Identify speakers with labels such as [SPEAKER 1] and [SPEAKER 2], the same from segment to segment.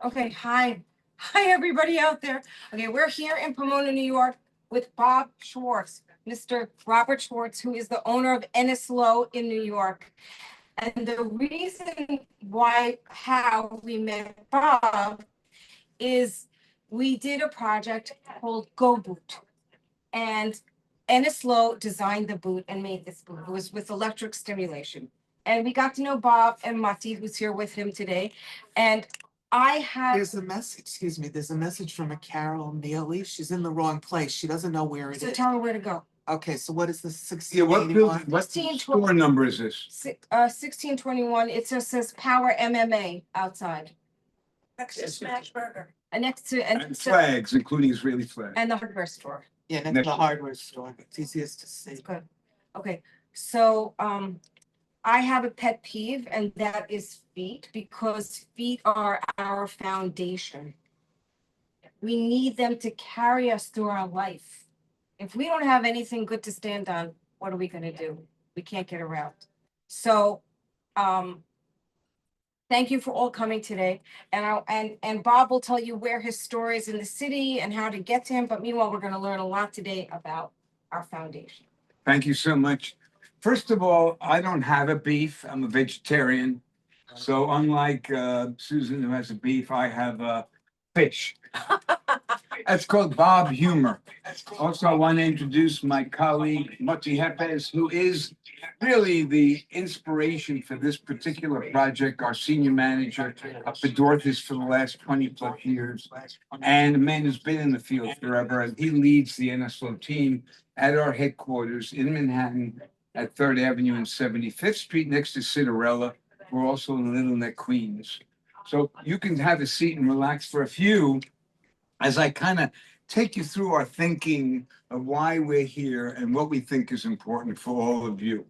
[SPEAKER 1] Okay, hi. Hi, everybody out there. Okay, we're here in Pomona, New York with Bob SCHWARTZ, Mr. Robert SCHWARTZ, who is the owner of Eneslow in New York. And the reason how we met Bob is we did a project called Go Boot. And Eneslow designed the boot and made this boot. It was with electric stimulation. And we got to know Bob and Mati, who's here with him today. And I had
[SPEAKER 2] There's a message, excuse me, there's a message from a Carol Neely. She's in the wrong place. She doesn't know where it
[SPEAKER 1] so
[SPEAKER 2] is.
[SPEAKER 1] tell her where to go.
[SPEAKER 2] Okay, so what is the
[SPEAKER 3] Yeah, what
[SPEAKER 2] 1681?
[SPEAKER 3] building, what
[SPEAKER 1] 16,
[SPEAKER 3] store number is this?
[SPEAKER 1] 1621. It just says Power MMA outside.
[SPEAKER 4] Next to Smash Burger.
[SPEAKER 1] And next to
[SPEAKER 3] And flags, including Israeli flags.
[SPEAKER 1] and the hardware store.
[SPEAKER 2] Yeah, next to
[SPEAKER 3] Next
[SPEAKER 2] the
[SPEAKER 3] to-
[SPEAKER 2] hardware store. It's easiest to see.
[SPEAKER 1] It's good. Okay, so I have a pet peeve, and that is feet, because feet are our foundation. We need them to carry us through our life. If we don't have anything good to stand on, what are we gonna do? We can't get around. So, thank you for all coming today. And Bob will tell you where his store is in the city and how to get to him. But meanwhile, we're gonna learn a lot today about our foundation.
[SPEAKER 3] Thank you so much. First of all, I don't have a beef. I'm a vegetarian. So unlike Susan, who has a beef, I have fish. That's called Bob Humor. Also, I want to introduce my colleague, Moti Hepes, who is really the inspiration for this particular project, our senior manager up at Dorothy's for the last 20 plus years. And a man who's been in the field forever, and he leads the Eneslow team at our headquarters in Manhattan at 3rd Avenue and 75th Street next to Cinderella. We're also in Little Neck, Queens. So you can have a seat and relax for a few as I kind of take you through our thinking of why we're here and what we think is important for all of you.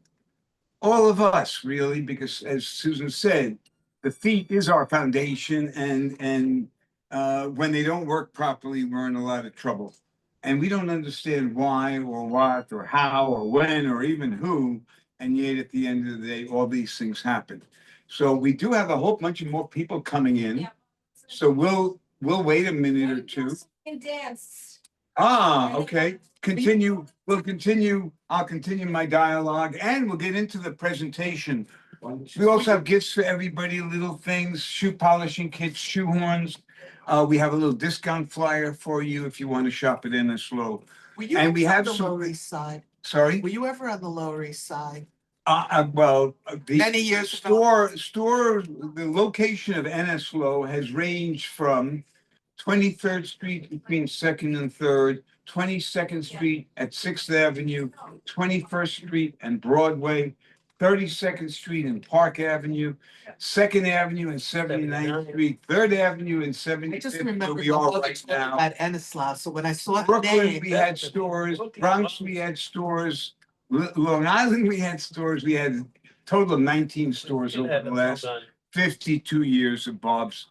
[SPEAKER 3] All of us, really, because as Susan said, the feet is our foundation, and when they don't work properly, we're in a lot of trouble. And we don't understand why or what or how or when or even who, and yet at the end of the day, all these things happen. So we do have a whole bunch of more people coming in. So we'll wait a minute or two.
[SPEAKER 1] And dance.
[SPEAKER 3] Ah, okay. Continue. We'll continue. I'll continue my dialogue and we'll get into the presentation. We also have gifts for everybody, little things, shoe polishing kits, shoe horns. We have a little discount flyer for you if you want to shop at Eneslow.
[SPEAKER 2] Were you
[SPEAKER 3] And we
[SPEAKER 2] ever
[SPEAKER 3] have
[SPEAKER 2] on the
[SPEAKER 3] some-
[SPEAKER 2] Lower East Side?
[SPEAKER 3] Sorry?
[SPEAKER 2] Were you ever on the Lower East Side?
[SPEAKER 3] Well, the
[SPEAKER 2] Many years ago.
[SPEAKER 3] the location of Eneslow has ranged from 23rd Street between 2nd and 3rd, 22nd Street at 6th Avenue, 21st Street and Broadway, 32nd Street and Park Avenue, 2nd Avenue and 79th Street, 3rd Avenue and
[SPEAKER 2] I just
[SPEAKER 3] 75th, where
[SPEAKER 2] remember
[SPEAKER 3] we are right
[SPEAKER 2] talking
[SPEAKER 3] now.
[SPEAKER 2] about Eneslow, so when I saw the
[SPEAKER 3] Brooklyn,
[SPEAKER 2] name.
[SPEAKER 3] we had stores, Bronx, we had stores, Long Island, we had stores, we had a total of 19 stores over the last 52 years of Bob's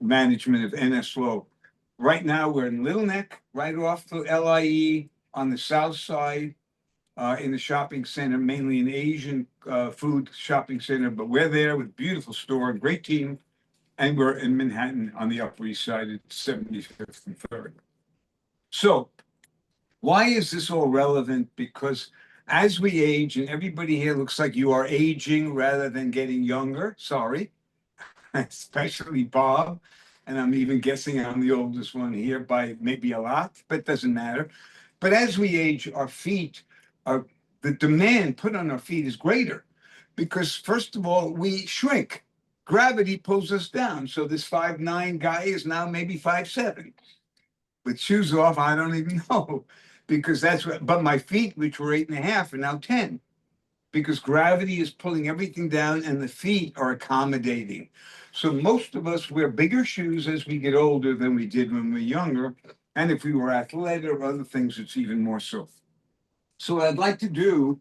[SPEAKER 3] management of Eneslow. Right now, we're in Little Neck, right off the LIE on the south side, in the shopping center, mainly an Asian food shopping center, but we're there with a beautiful store, great team. And we're in Manhattan on the Upper East Side at 75th and 3rd. So why is this all relevant? Because as we age, and everybody here looks like you are aging rather than getting younger, sorry, especially Bob, and I'm even guessing I'm the oldest one here by maybe a lot, but it doesn't matter. But as we age, our feet are, the demand put on our feet is greater because first of all, we shrink. Gravity pulls us down. So this 5'9" guy is now maybe 5'7". With shoes off, I don't even know. Because that's what, but my feet, which were 8.5, are now 10. Because gravity is pulling everything down and the feet are accommodating. So most of us wear bigger shoes as we get older than we did when we were younger. And if we were athletic or other things, it's even more so. So what I'd like to do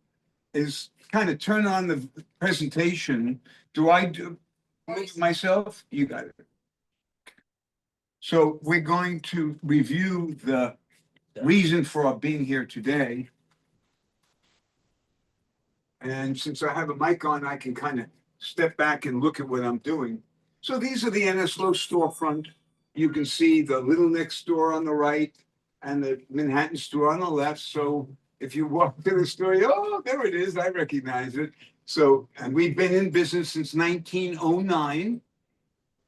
[SPEAKER 3] is kind of turn on the presentation. Do I do myself? You got it. So we're going to review the reason for our being here today. And since I have a mic on, I can kind of step back and look at what I'm doing. So these are the Eneslow storefront. You can see the Little Neck store on the right and the Manhattan store on the left. So if you walk to the store, oh, there it is. I recognize it. So, and we've been in business since 1909.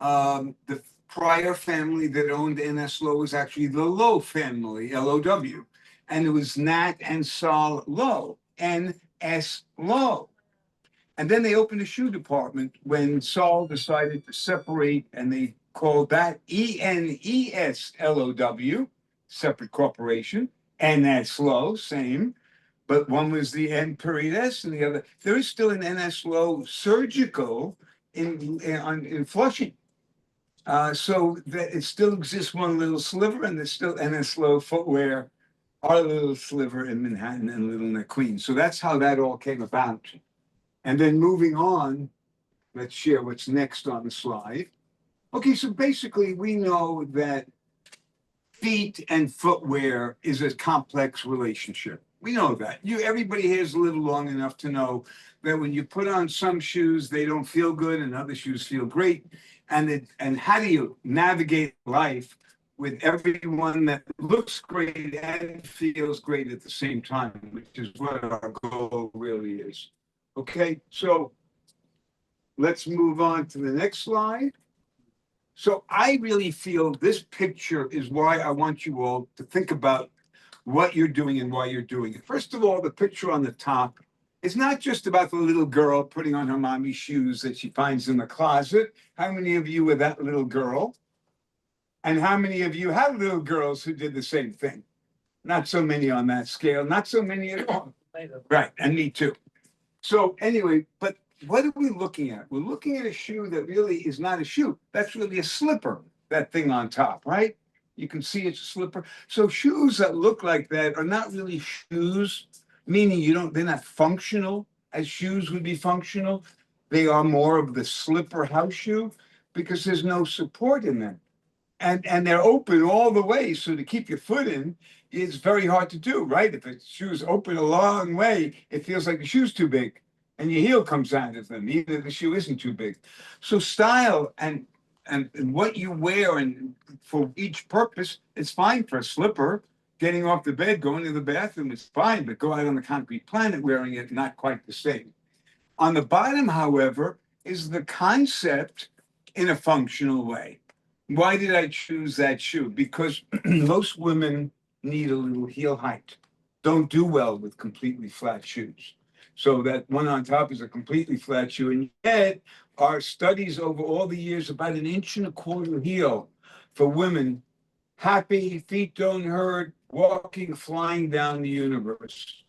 [SPEAKER 3] The prior family that owned Eneslow was actually the Low family, Low. And it was Nat and Sol Low, N.S. Low. And then they opened a shoe department when Sol decided to separate, and they called that Eneslow, separate corporation, and that's Low, same. But one was the N period S, and the other. There is still an Eneslow surgical in Flushing. So that it still exists one little sliver, and there's still Eneslow footwear, our little sliver in Manhattan and Little Neck, Queens. So that's how that all came about. And then moving on, let's share what's next on the slide. Okay, so basically we know that feet and footwear is a complex relationship. We know that. Everybody here is lived long enough to know that when you put on some shoes, they don't feel good and other shoes feel great. And how do you navigate life with everyone that looks great and feels great at the same time, which is what our goal really is. Okay, so let's move on to the next slide. So I really feel this picture is why I want you all to think about what you're doing and why you're doing it. First of all, the picture on the top is not just about the little girl putting on her mommy's shoes that she finds in the closet. How many of you were that little girl? And how many of you have little girls who did the same thing? Not so many on that scale, not so many at all. Right, and me too. So anyway, but what are we looking at? We're looking at a shoe that really is not a shoe. That's really a slipper, that thing on top, right? You can see it's a slipper. So shoes that look like that are not really shoes, meaning they're not functional as shoes would be functional. They are more of the slipper house shoe because there's no support in them. And they're open all the way. So to keep your foot in, it's very hard to do, right? If a shoe's open a long way, it feels like the shoe's too big and your heel comes out of them, even if the shoe isn't too big. So style and what you wear and for each purpose, it's fine for a slipper. Getting off the bed, going to the bathroom is fine, but go out on the concrete planet wearing it, not quite the same. On the bottom, however, is the concept in a functional way. Why did I choose that shoe? Because most women need a little heel height, don't do well with completely flat shoes. So that one on top is a completely flat shoe. And yet our studies over all the years, about 1.25 inches heel for women, happy, feet don't hurt, walking, flying down the universe.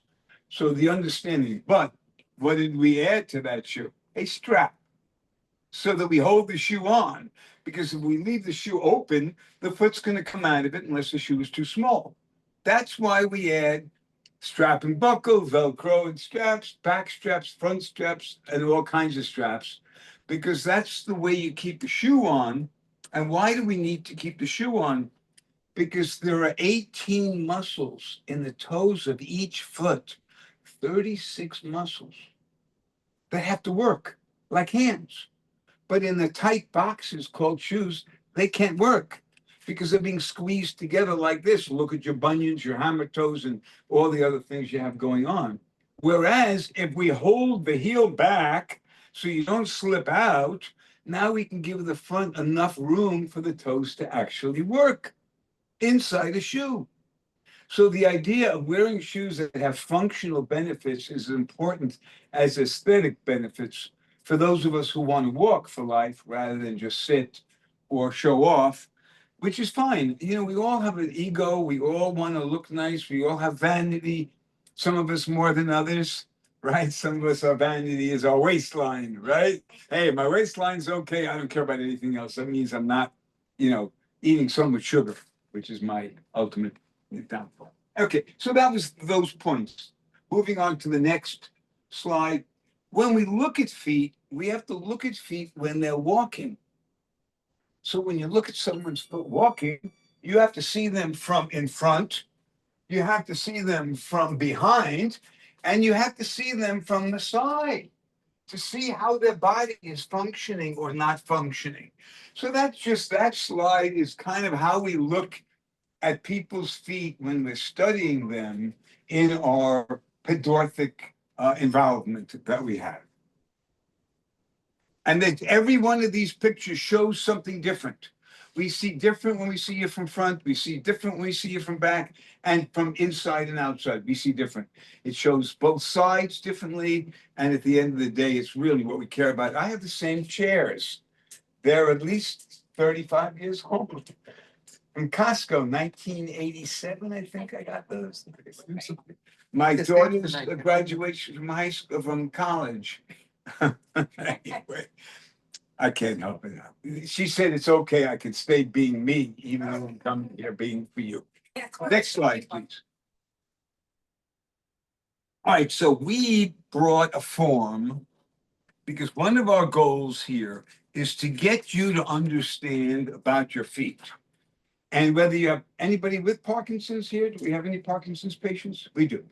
[SPEAKER 3] So the understanding, but what did we add to that shoe? A strap, so that we hold the shoe on. Because if we leave the shoe open, the foot's going to come out of it unless the shoe is too small. That's why we add strap and buckle, Velcro and straps, back straps, front straps, and all kinds of straps, because that's the way you keep the shoe on. And why do we need to keep the shoe on? Because there are 18 muscles in the toes of each foot, 36 muscles that have to work like hands. But in the tight boxes called shoes, they can't work because they're being squeezed together like this. Look at your bunions, your hammer toes, and all the other things you have going on. Whereas if we hold the heel back so you don't slip out, now we can give the front enough room for the toes to actually work inside a shoe. So the idea of wearing shoes that have functional benefits is important as aesthetic benefits for those of us who want to walk for life rather than just sit or show off, which is fine. We all have an ego. We all want to look nice. We all have vanity. Some of us more than others, right? Some of us, our vanity is our waistline, right? Hey, my waistline's okay. I don't care about anything else. That means I'm not, eating so much sugar, which is my ultimate downfall. Okay, so that was those points. Moving on to the next slide. When we look at feet, we have to look at feet when they're walking. So when you look at someone's foot walking, you have to see them from in front, you have to see them from behind, and you have to see them from the side. to see how their body is functioning or not functioning. So that's just, that slide is kind of how we look at people's feet when we're studying them in our pedorthic involvement that we have. And that every one of these pictures shows something different. We see different when we see you from front, we see different when we see you from back, and from inside and outside, we see different. It shows both sides differently, and at the end of the day, it's really what we care about. I have the same chairs. They're at least 35 years old. From Costco, 1987, I think I got those. My
[SPEAKER 2] Yes,
[SPEAKER 3] daughter's
[SPEAKER 2] thank you.
[SPEAKER 3] graduation from high school, from college. Anyway, I can't help it. She said it's okay, I can stay being me, even though I'm coming here being for you. Next slide, please. All right, so we brought a form because one of our goals here is to get you to understand about your feet. And whether you have anybody with Parkinson's here, do we have any Parkinson's patients? We do.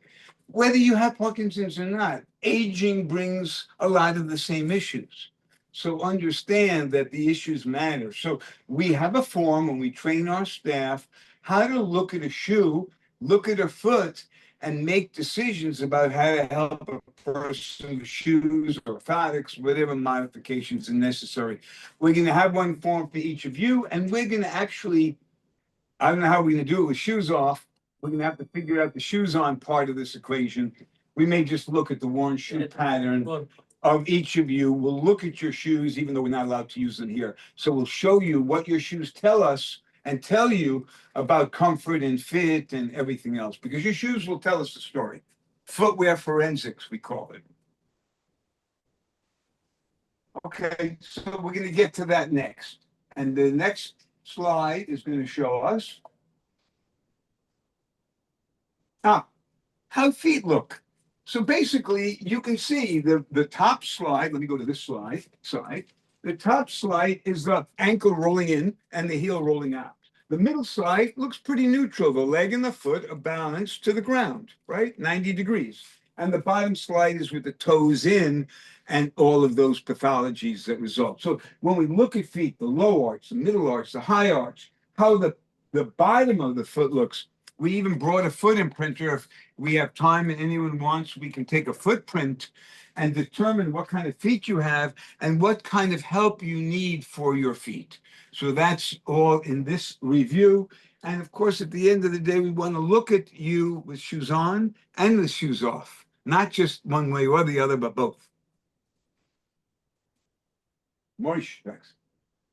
[SPEAKER 3] Whether you have Parkinson's or not, aging brings a lot of the same issues. So understand that the issues matter. So we have a form when we train our staff how to look at a shoe, look at a foot, and make decisions about how to help a person with shoes or orthotics, whatever modifications are necessary. We're going to have one form for each of you, and we're going to actually, I don't know how we're going to do it with shoes off. We're going to have to figure out the shoes on part of this equation. We may just look at the worn shoe pattern of each of you. We'll look at your shoes, even though we're not allowed to use them here. So we'll show you what your shoes tell us and tell you about comfort and fit and everything else, because your shoes will tell us the story. Footwear forensics, we call it. Okay, so we're going to get to that next. And the next slide is going to show us how feet look. So basically, you can see the top slide. Let me go to this slide. The top slide is the ankle rolling in and the heel rolling out. The middle slide looks pretty neutral. The leg and the foot are balanced to the ground, right? 90 degrees. And the bottom slide is with the toes in and all of those pathologies that result. So when we look at feet, the low arch, the middle arch, the high arch, how the bottom of the foot looks. We even brought a foot imprinter. If we have time and anyone wants, we can take a footprint and determine what kind of feet you have and what kind of help you need for your feet. So that's all in this review. And of course, at the end of the day, we want to look at you with shoes on and with shoes off, not just one way or the other, but both. Moish, thanks.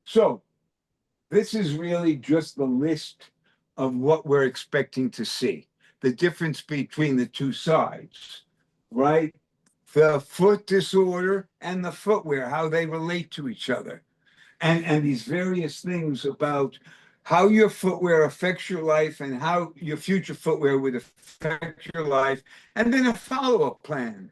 [SPEAKER 3] So this is really just the list of what we're expecting to see. The difference between the two sides, right? The foot disorder and the footwear, how they relate to each other. And these various things about how your footwear affects your life and how your future footwear would affect your life, and then a follow-up plan.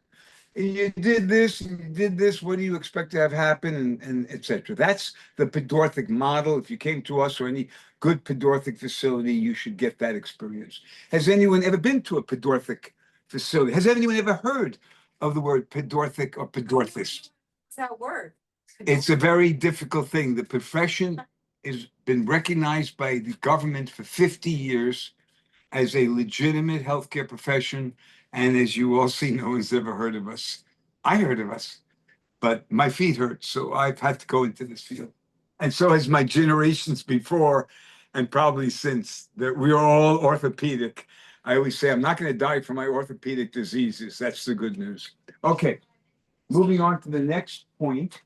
[SPEAKER 3] You did this, what do you expect to have happen, and et cetera. That's the pedorthic model. If you came to us or any good pedorthic facility, you should get that experience. Has anyone ever been to a pedorthic facility? Has anyone ever heard of the word pedorthic or pedorthist?
[SPEAKER 1] What's that word?
[SPEAKER 3] It's a very difficult thing. The profession has been recognized by the government for 50 years as a legitimate healthcare profession. And as you all see, no one's ever heard of us. I heard of us, but my feet hurt, so I've had to go into this field. And so has my generations before, and probably since, that we are all orthopedic. I always say I'm not going to die from my orthopedic diseases. That's the good news. Okay, moving on to the next point.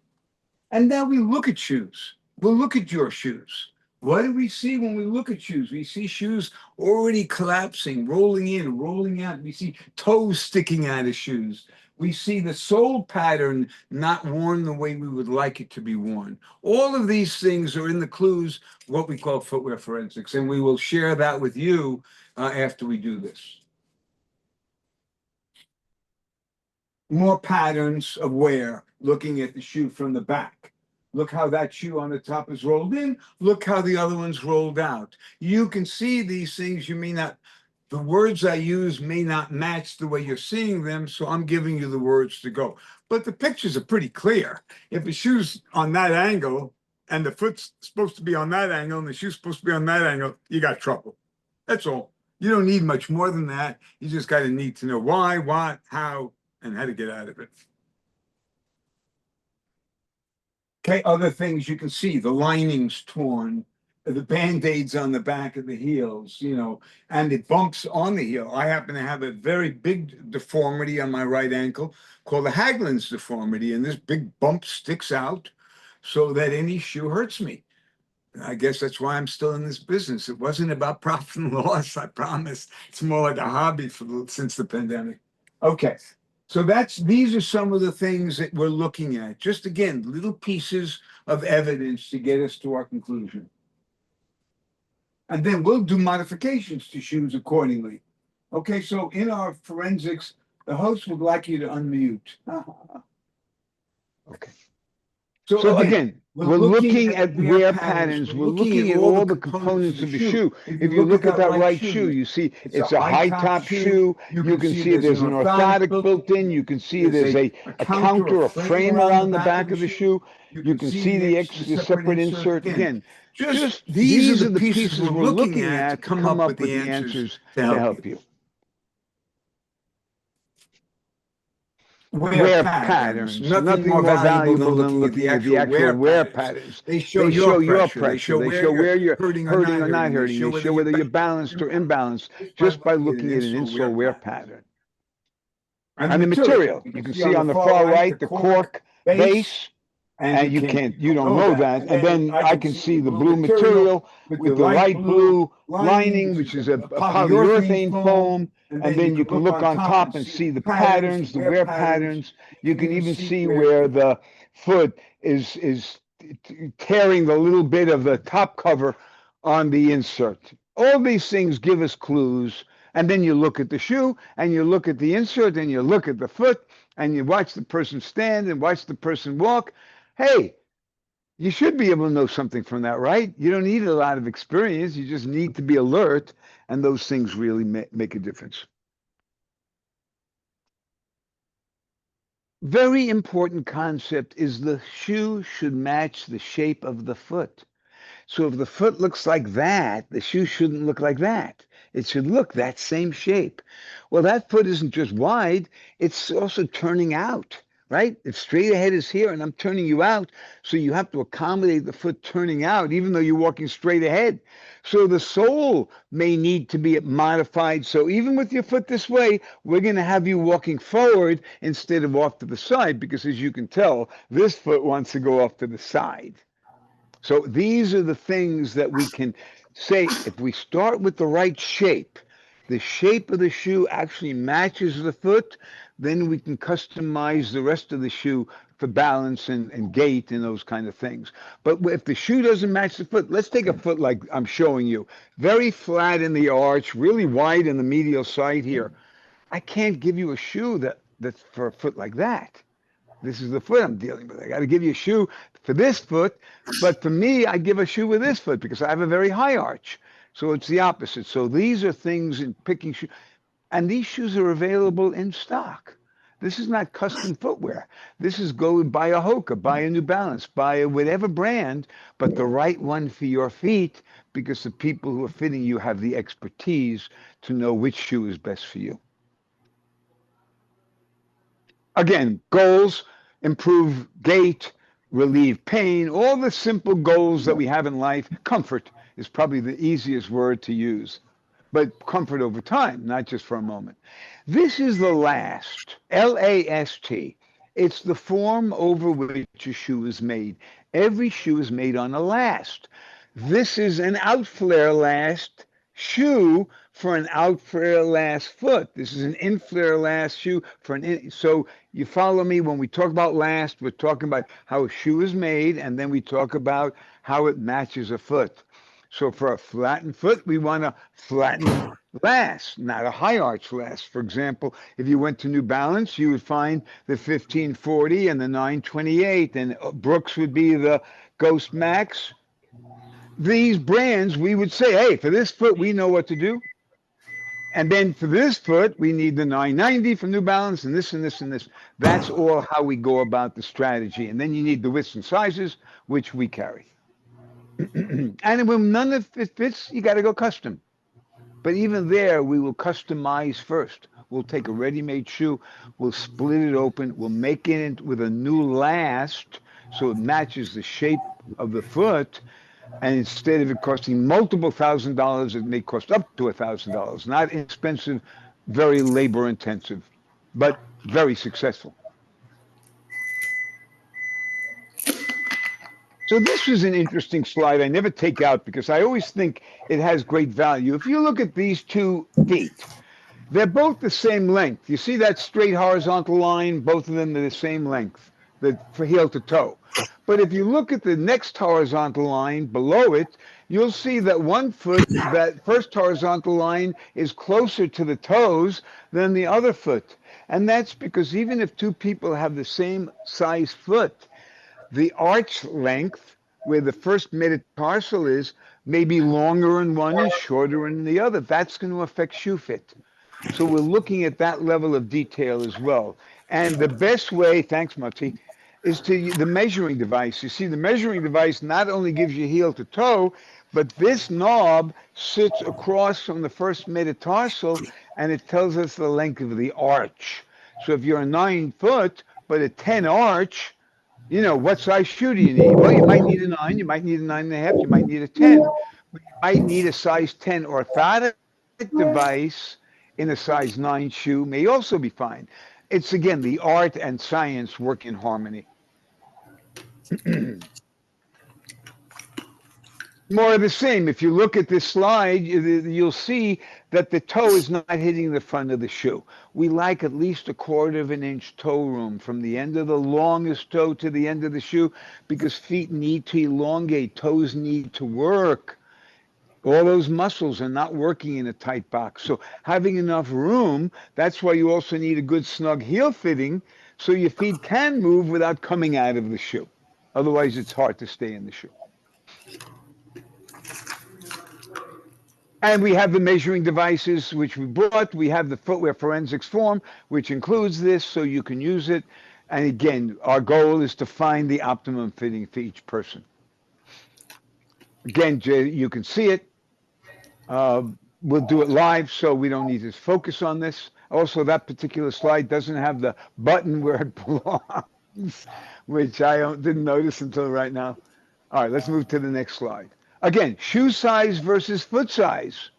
[SPEAKER 3] And now we look at shoes. We'll look at your shoes. What do we see when we look at shoes? We see shoes already collapsing, rolling in, rolling out. We see toes sticking out of shoes. We see the sole pattern not worn the way we would like it to be worn. All of these things are in the clues, what we call footwear forensics, and we will share that with you after we do this. More patterns of wear, looking at the shoe from the back. Look how that shoe on the top is rolled in. Look how the other one's rolled out. You can see these things. You may not The words I use may not match the way you're seeing them, so I'm giving you the words to go. But the pictures are pretty clear. If the shoe's on that angle and the foot's supposed to be on that angle and the shoe's supposed to be on that angle, you got trouble. That's all. You don't need much more than that. You just got to need to know why, what, how, and how to get out of it. Okay, other things you can see, the lining's torn, the Band-Aids on the back of the heels, you know, and it bumps on the heel. I happen to have a very big deformity on my right ankle called the Haglund's deformity, and this big bump sticks out so that any shoe hurts me. I guess that's why I'm still in this business. It wasn't about profit and loss, I promise. It's more like a hobby since the pandemic. Okay, so these are some of the things that we're looking at. Just again, little pieces of evidence to get us to our conclusion. And then we'll do modifications to shoes accordingly. Okay, so in our forensics, the host would like you to unmute.
[SPEAKER 5] Okay.
[SPEAKER 3] So
[SPEAKER 5] again, we're looking at wear patterns. We're looking at all the components of the shoe. If you look at that right shoe, you see it's a high top shoe. You can see there's an orthotic built in. You can see there's a counter, a frame around the back of the shoe. You can see the separate insert. Again, just these are the pieces we're looking at to come up with the answers to help you. Wear patterns, nothing more valuable than looking at the actual wear patterns. They show your pressure. They show where you're hurting or not hurting. They show whether you're balanced or imbalanced just by looking at an insole wear pattern. And the material, you can see on the far right the cork base, and you don't know that. And then I can see the blue material with the light blue lining, which is a polyurethane foam. And then you can look on top and see the patterns, the wear patterns. You can even see where the foot is tearing the little bit of the top cover on the insert. All these things give us clues. And then you look at the shoe, and you look at the insert, and you look at the foot, and you watch the person stand and watch the person walk. Hey, you should be able to know something from that, right? You don't need a lot of experience. You just need to be alert, and those things really make a difference. Very important concept is the shoe should match the shape of the foot. So if the foot looks like that, the shoe shouldn't look like that. It should look that same shape. Well, that foot isn't just wide, it's also turning out, right? If straight ahead is here and I'm turning you out, so you have to accommodate the foot turning out, even though you're walking straight ahead. So the sole may need to be modified. So even with your foot this way, we're going to have you walking forward instead of off to the side, because as you can tell, this foot wants to go off to the side. So these are the things that we can say. If we start with the right shape, the shape of the shoe actually matches the foot, then we can customize the rest of the shoe for balance and gait and those kind of things. But if the shoe doesn't match the foot, let's take a foot like I'm showing you. Very flat in the arch, really wide in the medial side here. I can't give you a shoe that's for a foot like that. This is the foot I'm dealing with. I got to give you a shoe for this foot, but for me, I give a shoe with this foot because I have a very high arch. So it's the opposite. So these are things in picking shoes, and these shoes are available in stock. This is not custom footwear. This is go buy a Hoka, buy a New Balance, buy a whatever brand, but the right one for your feet, because the people who are fitting you have the expertise to know which shoe is best for you. Again, goals: improve gait, relieve pain, all the simple goals that we have in life. Comfort is probably the easiest word to use, but comfort over time, not just for a moment. This is the last, L-A-S-T. It's the form over which a shoe is made. Every shoe is made on a last. This is an out-flare last shoe for an out-flare last foot. This is an in-flare last shoe for so you follow me when we talk about last, we're talking about how a shoe is made, and then we talk about how it matches a foot. So for a flattened foot, we want a flattened last, not a high arch last. For example, if you went to New Balance, you would find the 1540 and the 928, and Brooks would be the Ghost Max. These brands, we would say, hey, for this foot, we know what to do. And then for this foot, we need the 990 from New Balance and this and this and this. That's all how we go about the strategy. And then you need the widths and sizes, which we carry. And when none of it fits, you got to go custom. But even there, we will customize first. We'll take a ready-made shoe, we'll split it open, we'll make it with a new last so it matches the shape of the foot. And instead of it costing multiple $1,000s, it may cost up to $1,000. Not inexpensive, very labor intensive, but very successful. So this was an interesting slide I never take out because I always think it has great value. If you look at these 2 feet, they're both the same length. You see that straight horizontal line? Both of them are the same length, for heel to toe. But if you look at the next horizontal line below it, you'll see that one foot, that first horizontal line, is closer to the toes than the other foot. And that's because even if 2 people have the same size foot, the arch length, where the first metatarsal is, may be longer in one and shorter in the other. That's going to affect shoe fit. So we're looking at that level of detail as well. And the best way, thanks, Mati, is to the measuring device. You see, the measuring device not only gives you heel to toe, but this knob sits across from the first metatarsal, and it tells us the length of the arch. So if you're a 9 foot, but a 10 arch, you know, what size shoe do you need? Well, you might need a 9, you might need a 9.5, you might need a 10. But you might need a size 10 orthotic device in a size 9 shoe may also be fine. It's, again, the art and science work in harmony. More of the same. If you look at this slide, you'll see that the toe is not hitting the front of the shoe. We like at least 1/4 of an inch toe room from the end of the longest toe to the end of the shoe because feet need to elongate, toes need to work. All those muscles are not working in a tight box. So having enough room, that's why you also need a good snug heel fitting so your feet can move without coming out of the shoe. Otherwise, it's hard to stay in the shoe. And we have the measuring devices, which we brought. We have the footwear forensics form, which includes this, so you can use it. And again, our goal is to find the optimum fitting for each person. Again, Jay, you can see it. We'll do it live, so we don't need to focus on this. Also, that particular slide doesn't have the button where it belongs, which I didn't notice until right now. All right, let's move to the next slide. Again, shoe size versus foot size.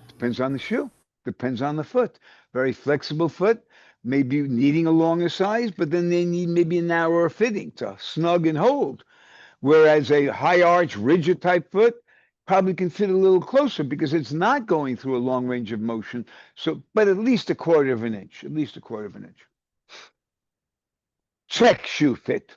[SPEAKER 5] Depends on the shoe, depends on the foot. Very flexible foot, maybe needing a longer size, but then they need maybe a narrower fitting to snug and hold. Whereas a high arch, rigid type foot probably can fit a little closer because it's not going through a long range of motion. So, but at least 1/4 of an inch, at least 1/4 of an inch. Check shoe fit.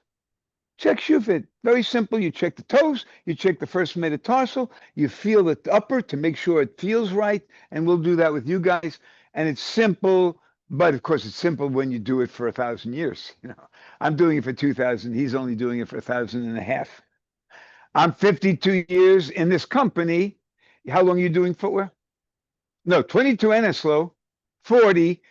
[SPEAKER 5] Check shoe fit. Very simple. You check the toes, you check the first metatarsal, you feel the upper to make sure it feels right, and we'll do that with you guys. And it's simple, but of course it's simple when you do it for 1,000 years. You know, I'm doing it for 2,000. He's only doing it for 1,500. I'm 52 years in this company. How long are you doing footwear? No, 22 Eneslow, 40.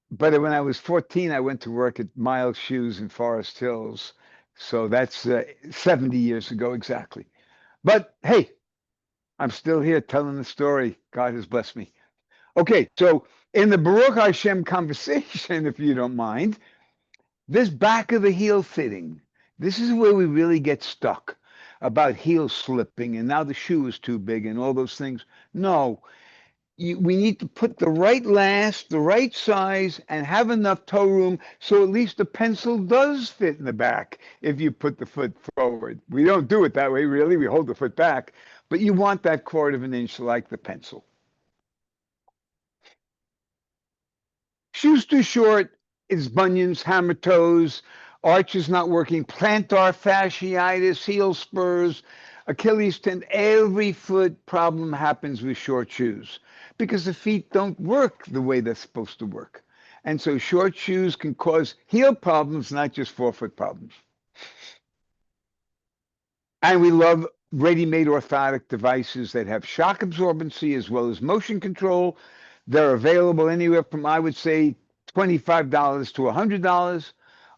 [SPEAKER 5] But when I was 14, I went to work at Miles Shoes in Forest Hills. So that's 70 years ago exactly. But hey, I'm still here telling the story. God has blessed me. Okay, so in the Baruch Hashem conversation, if you don't mind, this back of the heel fitting, this is where we really get stuck about heel slipping and now the shoe is too big and all those things. No, we need to put the right last, the right size, and have enough toe room so at least the pencil does fit in the back if you put the foot forward. We don't do it that way, really. We hold the foot back, but you want that 1/4 of an inch like the pencil. Shoes too short, it's bunions, hammer toes, arch is not working, plantar fasciitis, heel spurs, Achilles tendon. Every foot problem happens with short shoes because the feet don't work the way they're supposed to work. And so short shoes can cause heel problems, not just forefoot problems. And we love ready-made orthotic devices that have shock absorbency as well as motion control. They're available anywhere from, I would say, $25 to $100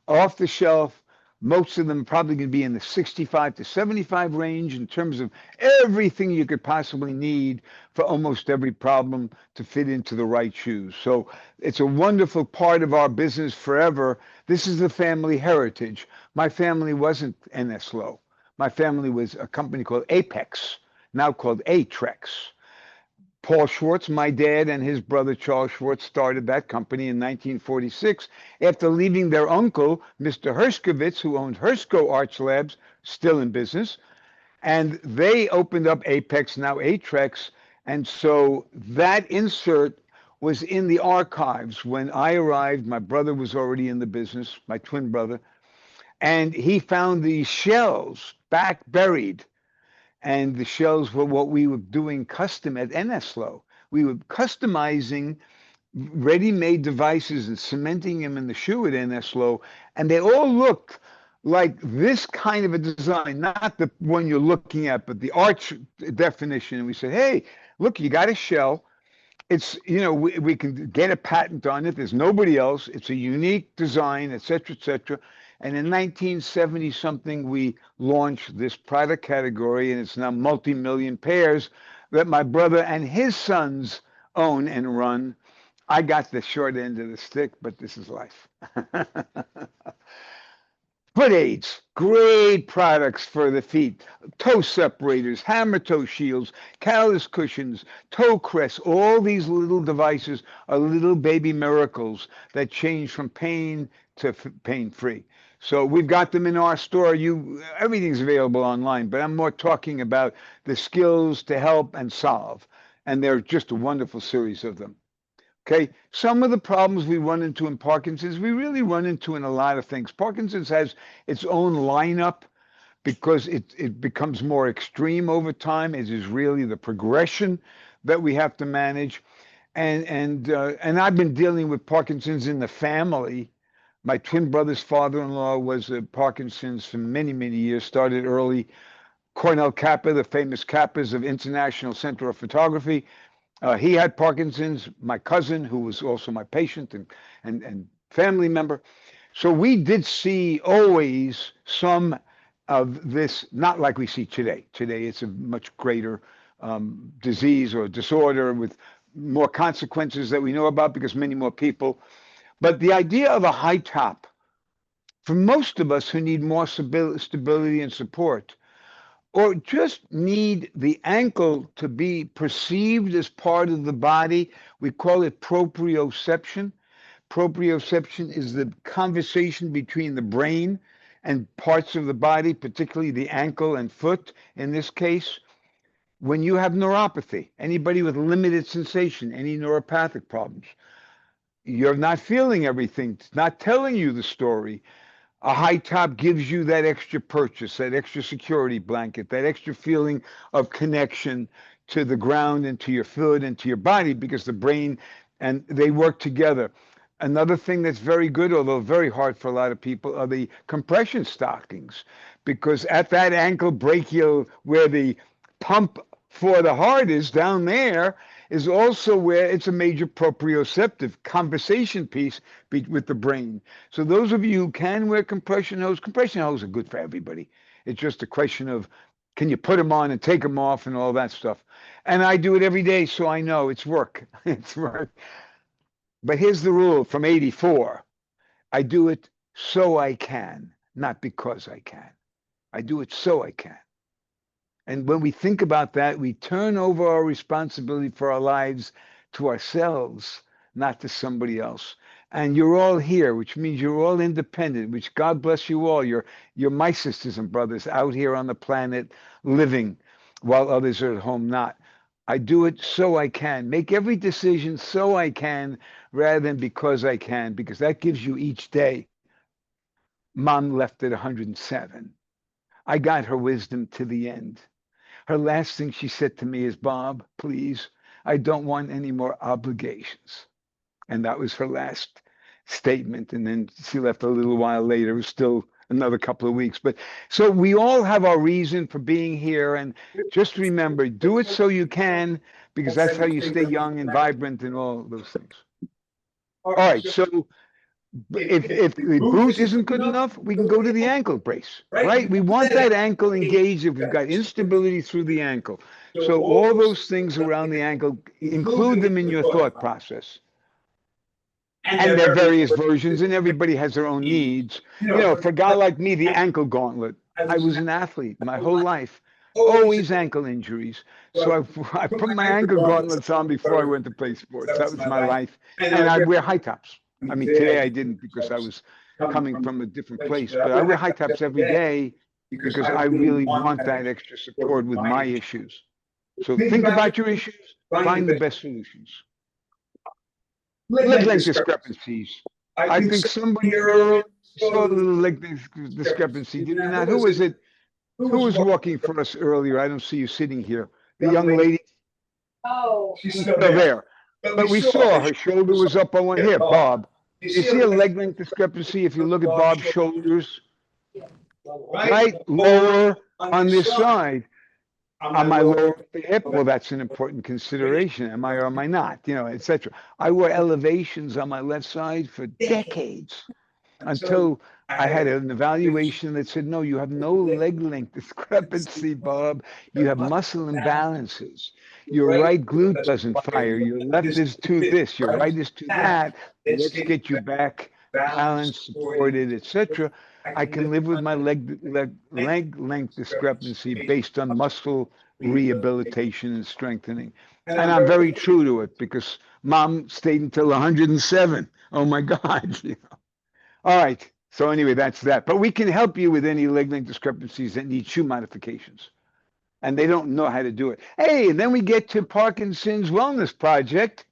[SPEAKER 5] off the shelf. Most of them probably going to be in the 65 to 75 range in terms of everything you could possibly need for almost every problem to fit into the right shoes. So it's a wonderful part of our business forever. This is the family heritage. My family wasn't Eneslow. My family was a company called Apex, now called Atrex. Paul Schwartz, my dad, and his brother Charles Schwartz started that company in 1946 after leaving their uncle, Mr. Hershkovitz, who owned Hershko Arch Labs, still in business. And they opened up Apex, now Atrex. And so that insert was in the archives. When I arrived, my brother was already in the business, my twin brother, and he found these shells back buried. And the shells were what we were doing custom at Eneslow. We were customizing ready-made devices and cementing them in the shoe at Eneslow, and they all looked like this kind of a design, not the one you're looking at, but the arch definition. And we said, hey, look, you got a shell. It's, we can get a patent on it. There's nobody else. It's a unique design, et cetera, et cetera. And in 1970 something, we launched this product category, and it's now multi-million pairs that my brother and his sons own and run. I got the short end of the stick, but this is life. Foot aids, great products for the feet. Toe separators, hammer toe shields, callus cushions, toe crests. All these little devices are little baby miracles that change from pain to pain-free. So we've got them in our store. Everything's available online, but I'm more talking about the skills to help and solve. And they're just a wonderful series of them. Okay, some of the problems we run into in Parkinson's, we really run into in a lot of things. Parkinson's has its own lineup because it becomes more extreme over time. It is really the progression that we have to manage. And I've been dealing with Parkinson's in the family. My twin brother's father-in-law was Parkinson's for many, many years, started early. Cornell Kappa, the famous Kappas of International Center of Photography. He had Parkinson's, my cousin, who was also my patient and family member. So we did see always some of this, not like we see today. Today it's a much greater disease or disorder with more consequences that we know about because many more people. But the idea of a high top, for most of us who need more stability and support, or just need the ankle to be perceived as part of the body. We call it proprioception. Proprioception is the conversation between the brain and parts of the body, particularly the ankle and foot in this case. When you have neuropathy, anybody with limited sensation, any neuropathic problems, you're not feeling everything, it's not telling you the story. A high top gives you that extra purchase, that extra security blanket, that extra feeling of connection to the ground and to your foot and to your body because the brain and they work together. Another thing that's very good, although very hard for a lot of people, are the compression stockings because at that ankle brachial where the pump for the heart is down there is also where it's a major proprioceptive conversation piece with the brain. So those of you who can wear compression hose are good for everybody. It's just a question of, can you put them on and take them off and all that stuff? And I do it every day, so I know it's work. It's work. But here's the rule from '84. I do it so I can, not because I can. I do it so I can. And when we think about that, we turn over our responsibility for our lives to ourselves, not to somebody else. And you're all here, which means you're all independent, which God bless you all. You're my sisters and brothers out here on the planet living while others are at home not. I do it so I can. Make every decision so I can rather than because I can, because that gives you each day. Mom left at 107. I got her wisdom to the end. Her last thing she said to me is, Bob, please, I don't want any more obligations. And that was her last statement. And then she left a little while later. It was still another couple of weeks. But so we all have our reason for being here. And just remember, do it so you can, because that's how you stay young and vibrant and all those things. All right. So if the boot isn't good enough, we can go to the ankle brace, right? We want that ankle engaged if we've got instability through the ankle. So all those things around the ankle, include them in your thought process. And there are various versions, and everybody has their own needs. You know, for a guy like me, the ankle gauntlet. I was an athlete my whole life, always ankle injuries. So I put my ankle gauntlets on before I went to play sports. That was my life. And I'd wear high tops. I mean, today I didn't because I was coming from a different place, but I wear high tops every day because I really want that extra support with my issues. So think about your issues, find the best solutions. Leg length discrepancies. I think somebody earlier saw the leg length discrepancy. Did you not? Who was it? Who was walking for us earlier? I don't see you sitting here. The young lady.
[SPEAKER 1] Oh.
[SPEAKER 3] She's
[SPEAKER 5] Still there. But we saw her shoulder was up on one here. Bob, you see a leg length discrepancy if you look at Bob's shoulders? Right? Lower on this side. Am I lower at the hip? Well, that's an important consideration. Am I or am I not? You know, etc. I wore elevations on my left side for decades until I had an evaluation that said, no, you have no leg length discrepancy, Bob. You have muscle imbalances. Your right glute doesn't fire. Your left is to this. Your right is to that. Let's get you back balanced, supported, etc. I can live with my leg length discrepancy based on muscle rehabilitation and strengthening. And I'm very true to it because mom stayed until 107. Oh my God. You know. All right. So anyway, that's that. But we can help you with any leg length discrepancies that need shoe modifications. And they don't know how to do it. Hey, and then we get to Parkinson's Wellness Project.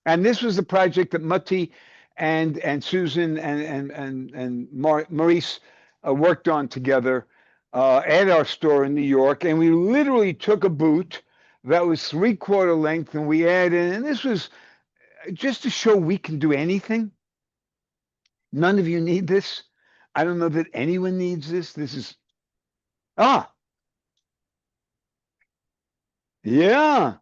[SPEAKER 5] And this was the project that Mutty and Susan and Maurice worked on together at our store in New York. And we literally took a boot that was 3/4 length and we added, and this was just to show we can do anything. None of you need this. I don't know that anyone needs this. This is, yeah.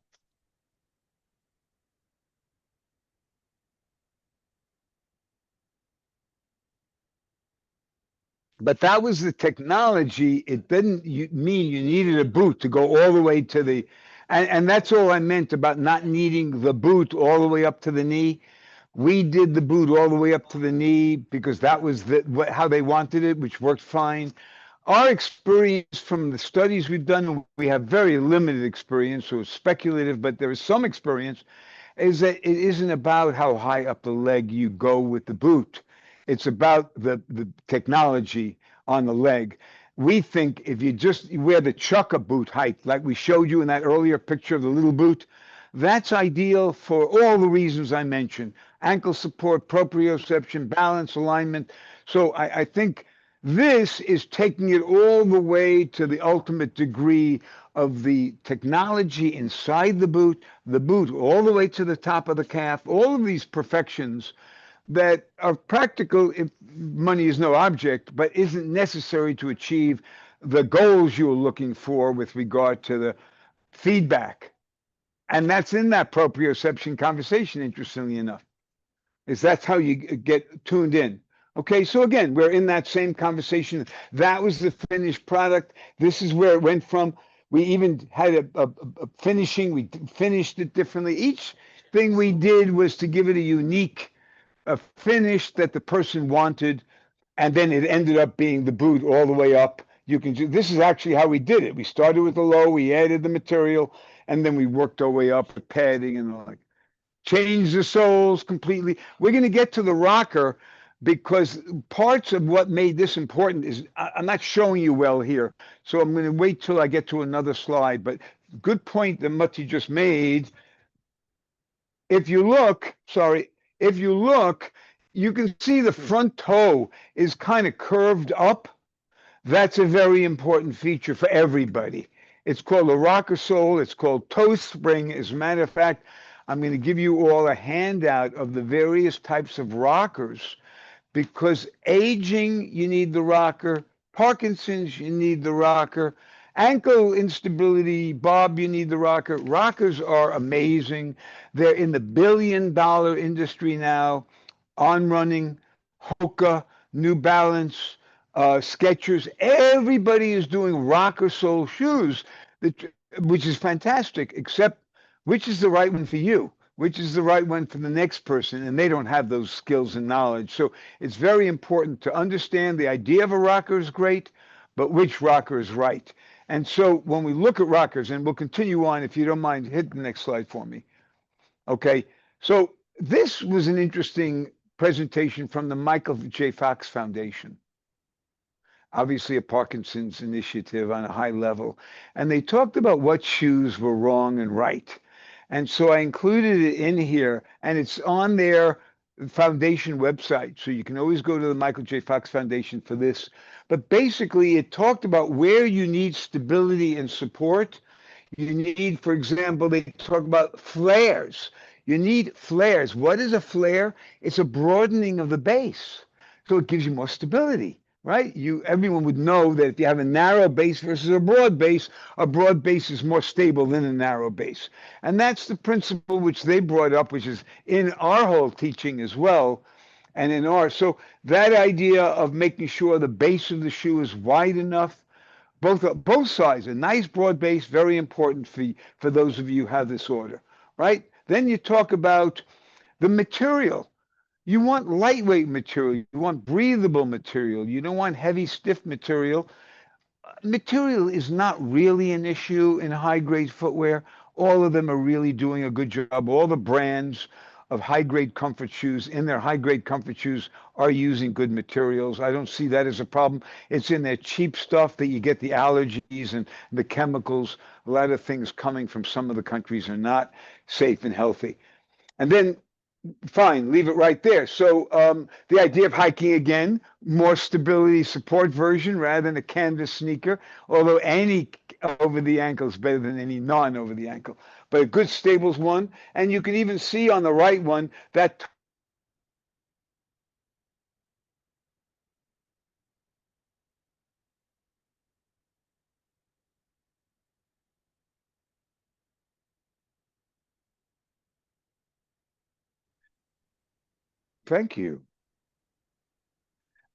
[SPEAKER 5] But that was the technology. It didn't mean you needed a boot to go all the way to the, and that's all I meant about not needing the boot all the way up to the knee. We did the boot all the way up to the knee because that was how they wanted it, which worked fine. Our experience from the studies we've done, we have very limited experience, so it's speculative, but there is some experience, is that it isn't about how high up the leg you go with the boot. It's about the technology on the leg. We think if you just wear the chukka boot height, like we showed you in that earlier picture of the little boot, that's ideal for all the reasons I mentioned. Ankle support, proprioception, balance, alignment. So I think this is taking it all the way to the ultimate degree of the technology inside the boot all the way to the top of the calf, all of these perfections that are practical if money is no object, but isn't necessary to achieve the goals you're looking for with regard to the feedback. And that's in that proprioception conversation, interestingly enough, is that's how you get tuned in. Okay, so again, we're in that same conversation. That was the finished product. This is where it went from. We even had a finishing. We finished it differently. Each thing we did was to give it a unique finish that the person wanted, and then it ended up being the boot all the way up. You can do, this is actually how we did it. We started with the low, we added the material, and then we worked our way up with padding and all that. Changed the soles completely. We're going to get to the rocker because parts of what made this important is, I'm not showing you well here, so I'm going to wait till I get to another slide, but good point that Mutty just made. If you look, you can see the front toe is kind of curved up. That's a very important feature for everybody. It's called a rocker sole. It's called toe spring. As a matter of fact, I'm going to give you all a handout of the various types of rockers because aging, you need the rocker. Parkinson's, you need the rocker. Ankle instability, Bob, you need the rocker. Rockers are amazing. They're in the billion-dollar industry now. On Running, Hoka, New Balance, Skechers. Everybody is doing rocker sole shoes, which is fantastic, except which is the right one for you? Which is the right one for the next person? And they don't have those skills and knowledge. So it's very important to understand the idea of a rocker is great, but which rocker is right. And so when we look at rockers, and we'll continue on, if you don't mind, hit the next slide for me. Okay, so this was an interesting presentation from the Michael J. Fox Foundation, obviously a Parkinson's initiative on a high level. And they talked about what shoes were wrong and right. And so I included it in here, and it's on their foundation website. So you can always go to the Michael J. Fox Foundation for this. But basically, it talked about where you need stability and support. You need, for example, they talk about flares. You need flares. What is a flare? It's a broadening of the base. So it gives you more stability, right? Everyone would know that if you have a narrow base versus a broad base is more stable than a narrow base. And that's the principle which they brought up, which is in our whole teaching as well. And in ours. So that idea of making sure the base of the shoe is wide enough, both sides, a nice broad base, very important for those of you who have this order, right? Then you talk about the material. You want lightweight material. You want breathable material. You don't want heavy, stiff material. Material is not really an issue in high-grade footwear. All of them are really doing a good job. All the brands of high-grade comfort shoes, in their high-grade comfort shoes, are using good materials. I don't see that as a problem. It's in their cheap stuff that you get the allergies and the chemicals. A lot of things coming from some of the countries are not safe and healthy. And then, fine, leave it right there. So the idea of hiking, again, more stability support version rather than a canvas sneaker, although any over the ankle is better than any non over the ankle. But a good stables one. And you can even see on the right one that thank you.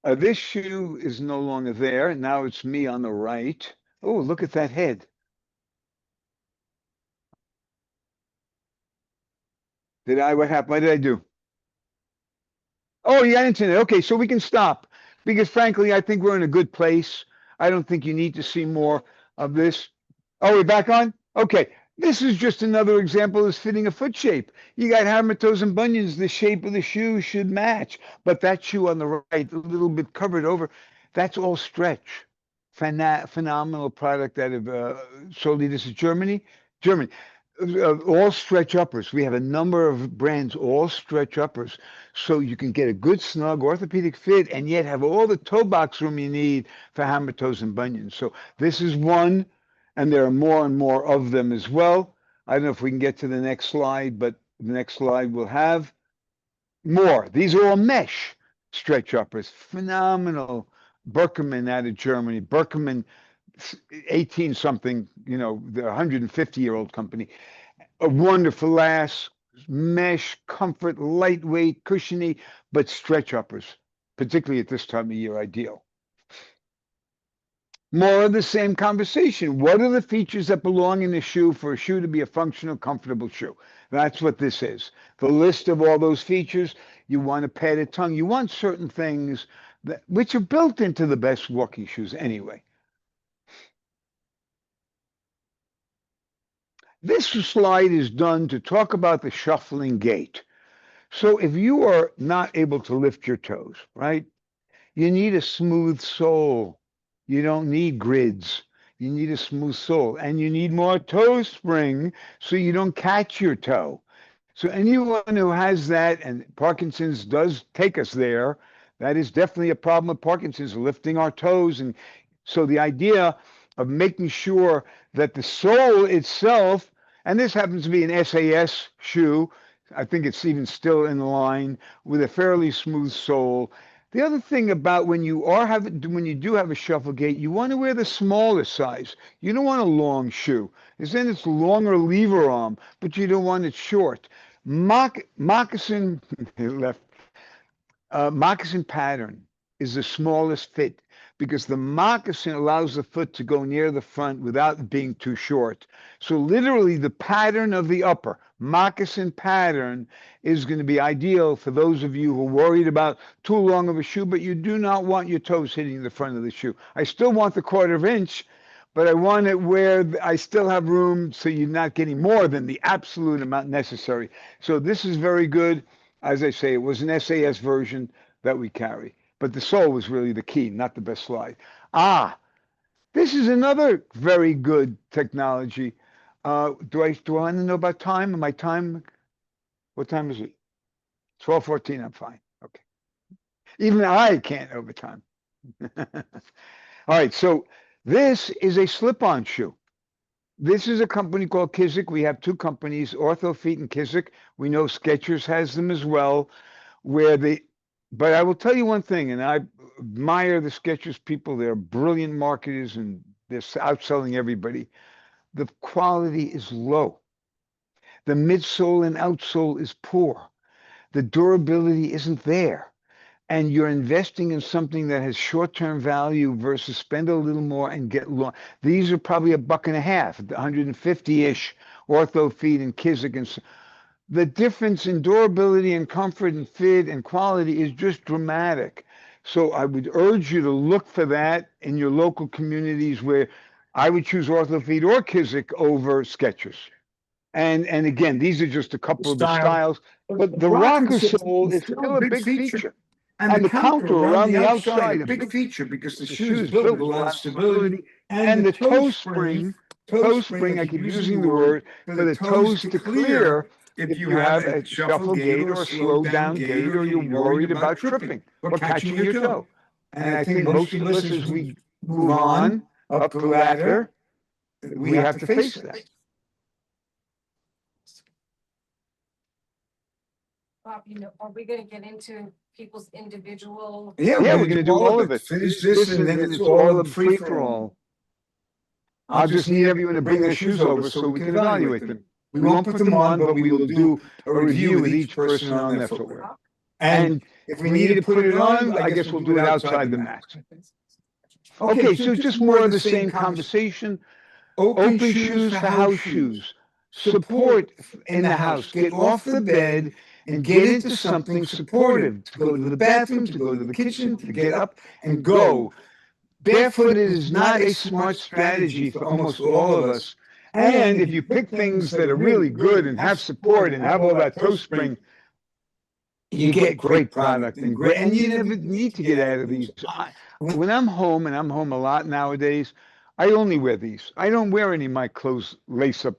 [SPEAKER 5] This shoe is no longer there. Now it's me on the right. Oh, look at that head. What happened? What did I do? Oh, you got internet. Okay, so we can stop because frankly, I think we're in a good place. I don't think you need to see more of this. Oh, we're back on? Okay. This is just another example of fitting a foot shape. You got hammer toes and bunions. The shape of the shoe should match. But that shoe on the right, a little bit covered over, that's all stretch. Phenomenal product out of solely this is Germany. Germany. All stretch uppers. We have a number of brands, all stretch uppers. So you can get a good snug orthopedic fit and yet have all the toe box room you need for hammer toes and bunions. So this is one, and there are more and more of them as well. I don't know if we can get to the next slide, but the next slide will have more. These are all mesh stretch uppers. Phenomenal. Berkerman out of Germany. Berkerman, 18 something, the 150-year-old company. A wonderful ass, mesh, comfort, lightweight, cushiony, but stretch uppers, particularly at this time of year, ideal. More of the same conversation. What are the features that belong in a shoe for a shoe to be a functional, comfortable shoe? That's what this is. The list of all those features. You want a padded tongue. You want certain things which are built into the best walking shoes anyway. This slide is done to talk about the shuffling gait. So if you are not able to lift your toes, right, you need a smooth sole. You don't need grids. You need a smooth sole. And you need more toe spring so you don't catch your toe. So anyone who has that, and Parkinson's does take us there, that is definitely a problem with Parkinson's, lifting our toes. And so the idea of making sure that the sole itself, and this happens to be an SAS shoe, I think it's even still in line with a fairly smooth sole, The other thing about when you do have a shuffle gait, you want to wear the smallest size. You don't want a long shoe. Because then it's longer lever arm, but you don't want it short. Moccasin left. Moccasin pattern is the smallest fit because the moccasin allows the foot to go near the front without being too short. So literally the pattern of the upper moccasin pattern is going to be ideal for those of you who are worried about too long of a shoe, but you do not want your toes hitting the front of the shoe. I still want the 1/4 inch, but I want it where I still have room so you're not getting more than the absolute amount necessary. So this is very good. As I say, it was an SAS version that we carry, but the sole was really the key, not the best slide. This is another very good technology. Do I want to know about time? My time? What time is it? 12:14. I'm fine. Okay. Even I can't over time. All right. So this is a slip-on shoe. This is a company called Kizik. We have two companies, Orthofeet and Kizik. We know Skechers has them as well. But I will tell you one thing, and I admire the Skechers people. They're brilliant marketers and they're outselling everybody. The quality is low. The midsole and outsole is poor. The durability isn't there. And you're investing in something that has short-term value versus spend a little more and get long. These are probably $1.50, 150-ish Orthofeet and Kizik. And the difference in durability and comfort and fit and quality is just dramatic. So I would urge you to look for that in your local communities where I would choose Orthofeet or Kizik over Skechers. And again, these are just a couple of the styles, but the rocker sole is still a big feature. And the counter around the outside,
[SPEAKER 3] a big feature because the
[SPEAKER 5] the
[SPEAKER 3] shoe is
[SPEAKER 5] shoe's
[SPEAKER 3] built with a lot of stability.
[SPEAKER 5] and the toe spring, I keep using the word, for the toes to clear if you have a shuffle gait or a slow down gait or you're worried about tripping or catching your toe. And I think most of us, as we move on up the ladder, we have to face that.
[SPEAKER 1] Bob, are we gonna get into people's individual?
[SPEAKER 5] Yeah, we're going to do all of it.
[SPEAKER 3] Finish this and then it's all
[SPEAKER 5] a
[SPEAKER 3] a free for all.
[SPEAKER 5] I'll just need everyone to bring their shoes over so we can evaluate them. We won't put them on, but we will do a review with each person on their footwear. And if we need to put it on, I guess we'll do it outside the mat. Okay, so just more of the same conversation. Open shoes for house shoes. Support in the house. Get off the bed and get into something supportive. To go to the bathroom, to go to the kitchen, to get up and go. Barefooted is not a smart strategy for almost all of us. And if you pick things that are really good and have support and have all that toe spring, you get great product and you never need to get out of these. When I'm home, and I'm home a lot nowadays, I only wear these. I don't wear any of my clothes lace-up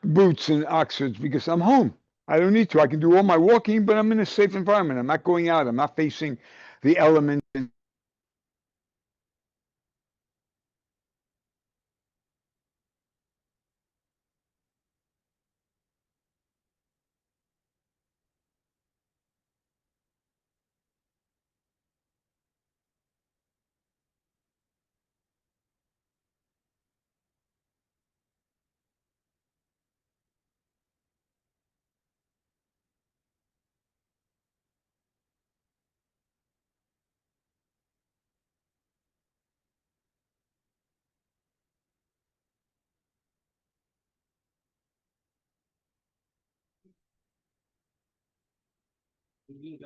[SPEAKER 5] boots and Oxfords because I'm home. I don't need to. I can do all my walking, but I'm in a safe environment. I'm not going out. I'm not facing the elements.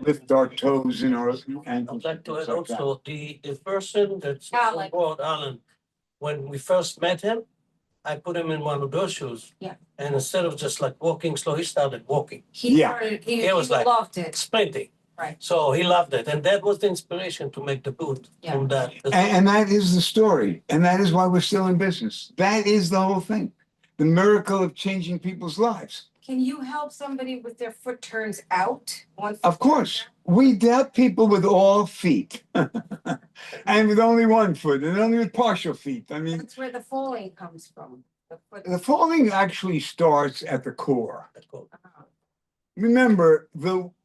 [SPEAKER 3] Lift our toes in our ankles.
[SPEAKER 6] I'd like to add
[SPEAKER 3] things like that.
[SPEAKER 6] also, the person that's
[SPEAKER 1] Alan.
[SPEAKER 6] on board, Alan, when we first met him, I put him in one of those shoes.
[SPEAKER 1] Yeah.
[SPEAKER 6] And instead of just like walking slow, he started walking,
[SPEAKER 3] Yeah.
[SPEAKER 1] He
[SPEAKER 6] was like-
[SPEAKER 1] loved it.
[SPEAKER 6] sprinting.
[SPEAKER 1] Right.
[SPEAKER 6] So he loved it. And that was the inspiration to make the boot from that.
[SPEAKER 3] And that is the story. And that is why we're still in business. That is the whole thing. The miracle of changing people's lives.
[SPEAKER 1] Can you help somebody with their foot turns out?
[SPEAKER 3] Of course, we dealt people with all feet. And with only one foot and only with partial feet. I mean,
[SPEAKER 1] That's where the falling comes from. The foot.
[SPEAKER 3] the falling actually starts at the core.
[SPEAKER 1] Oh.
[SPEAKER 3] Remember,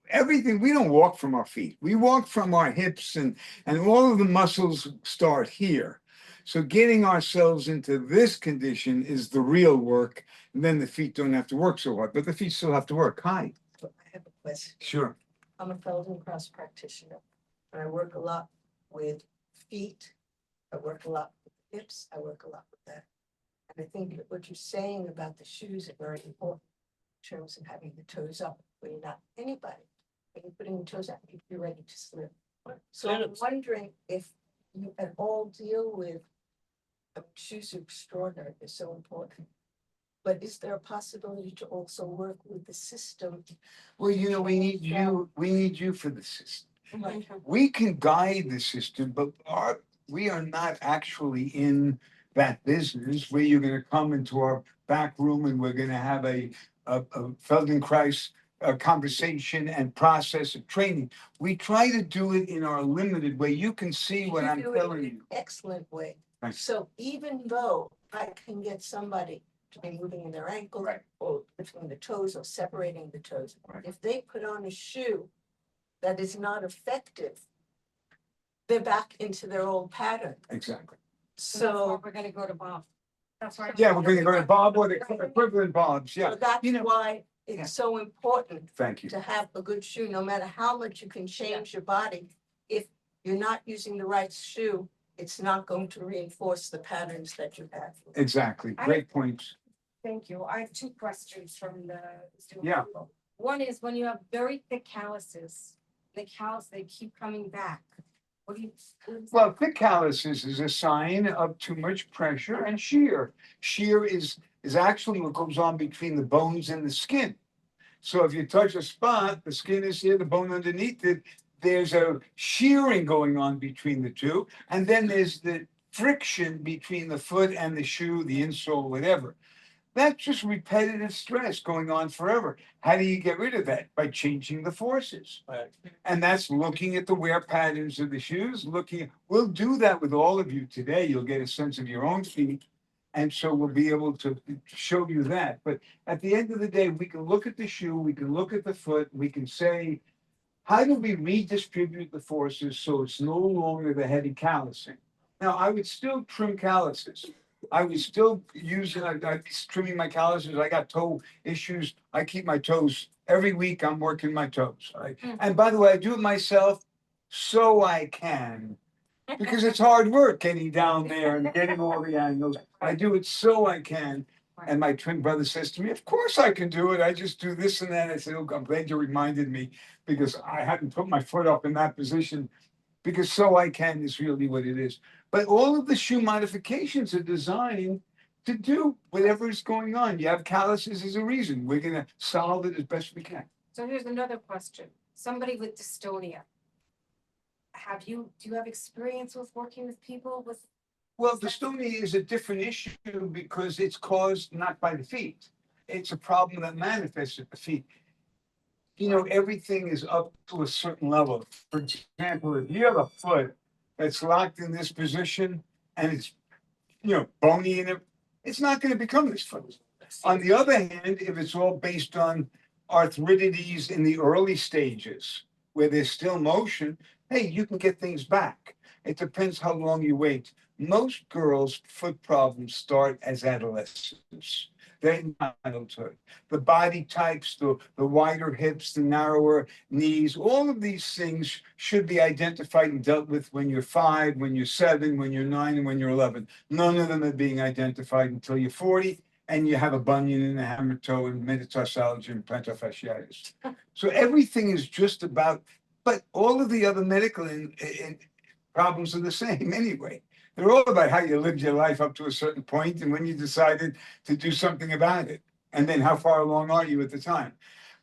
[SPEAKER 3] everything, we don't walk from our feet. We walk from our hips and all of the muscles start here. So getting ourselves into this condition is the real work. And then the feet don't have to work so hard, but the feet still have to work. Hi.
[SPEAKER 4] I have a question.
[SPEAKER 3] Sure.
[SPEAKER 4] I'm a Feldenkrais practitioner, and I work a lot with feet. I work a lot with hips. I work a lot with that. And I think that what you're saying about the shoes are very important in terms of having the toes up, when you're not anybody. When you're putting the toes up, you're ready to slip. So I'm wondering if you at all deal with, shoes are extraordinary, they're so important. But is there a possibility to also work with the system?
[SPEAKER 3] Well, you know, we need you for the system. We can guide the system, but we are not actually in that business where you're gonna come into our back room and we're gonna have a Feldenkrais conversation and process of training. We try to do it in our limited way. You can see what I'm
[SPEAKER 4] do it in
[SPEAKER 3] telling
[SPEAKER 4] an
[SPEAKER 3] you.
[SPEAKER 4] excellent way.
[SPEAKER 3] Right.
[SPEAKER 4] So even though I can get somebody to be moving in their ankle,
[SPEAKER 3] Right.
[SPEAKER 4] or lifting the toes or separating the toes,
[SPEAKER 3] Right.
[SPEAKER 4] if they put on a shoe that is not effective, they're back into their old pattern.
[SPEAKER 3] Exactly.
[SPEAKER 4] So,
[SPEAKER 1] We're gonna go to Bob. That's why.
[SPEAKER 3] Yeah, we're gonna go to Bob or the equivalent Bob's,
[SPEAKER 4] so
[SPEAKER 3] yeah.
[SPEAKER 4] that's
[SPEAKER 3] You know,
[SPEAKER 4] why
[SPEAKER 3] yeah.
[SPEAKER 4] it's so important
[SPEAKER 3] Thank you.
[SPEAKER 4] to have a good shoe, no matter how much you can change your body. If you're not using the right shoe, it's not going to reinforce the patterns that you have.
[SPEAKER 3] Exactly. Great points.
[SPEAKER 1] Thank you. I have two questions from the student.
[SPEAKER 3] Yeah.
[SPEAKER 1] people. One is when you have very thick calluses, they keep coming back. What do you?
[SPEAKER 3] Well, thick calluses is a sign of too much pressure and shear. Shear is actually what goes on between the bones and the skin. So if you touch a spot, the skin is here, the bone underneath it, there's a shearing going on between the two. And then there's the friction between the foot and the shoe, the insole, whatever. That's just repetitive stress going on forever. How do you get rid of that? By changing the forces.
[SPEAKER 6] Right.
[SPEAKER 3] And that's looking at the wear patterns of the shoes, we'll do that with all of you today. You'll get a sense of your own feet. And so we'll be able to show you that. But at the end of the day, we can look at the shoe, we can look at the foot, we can say, how do we redistribute the forces so it's no longer the heavy callousing? Now, I would still trim calluses. I was still using, I'd be trimming my calluses. I got toe issues. I keep my toes every week. I'm working my toes. And by the way, I do it myself so I can, because it's hard work getting down there and getting all the angles. I do it so I can. And my twin brother says to me, of course I can do it. I just do this and that. I said, oh, I'm glad you reminded me, because I hadn't put my foot up in that position, because so I can is really what it is. But all of the shoe modifications are designed to do whatever is going on. You have calluses as a reason. We're gonna solve it as best we can.
[SPEAKER 1] So here's another question. Somebody with dystonia. Do you have experience with working with people with?
[SPEAKER 3] Well, dystonia is a different issue because it's caused not by the feet. It's a problem that manifests at the feet. You know, everything is up to a certain level. For example, if you have a foot that's locked in this position and it's, you know, bony in it, it's not going to become this foot. On the other hand, if it's all based on arthritides in the early stages where there's still motion, hey, you can get things back. It depends how long you wait. Most girls' foot problems start as adolescents. They're in childhood. The body types, the wider hips, the narrower knees, all of these things should be identified and dealt with when you're 5, when you're 7, when you're 9, and when you're 11. None of them are being identified until you're 40 and you have a bunion and a hammer toe and metatarsalgia and plantar fasciitis. So everything is just about, but all of the other medical problems are the same anyway. They're all about how you lived your life up to a certain point and when you decided to do something about it. And then how far along are you at the time?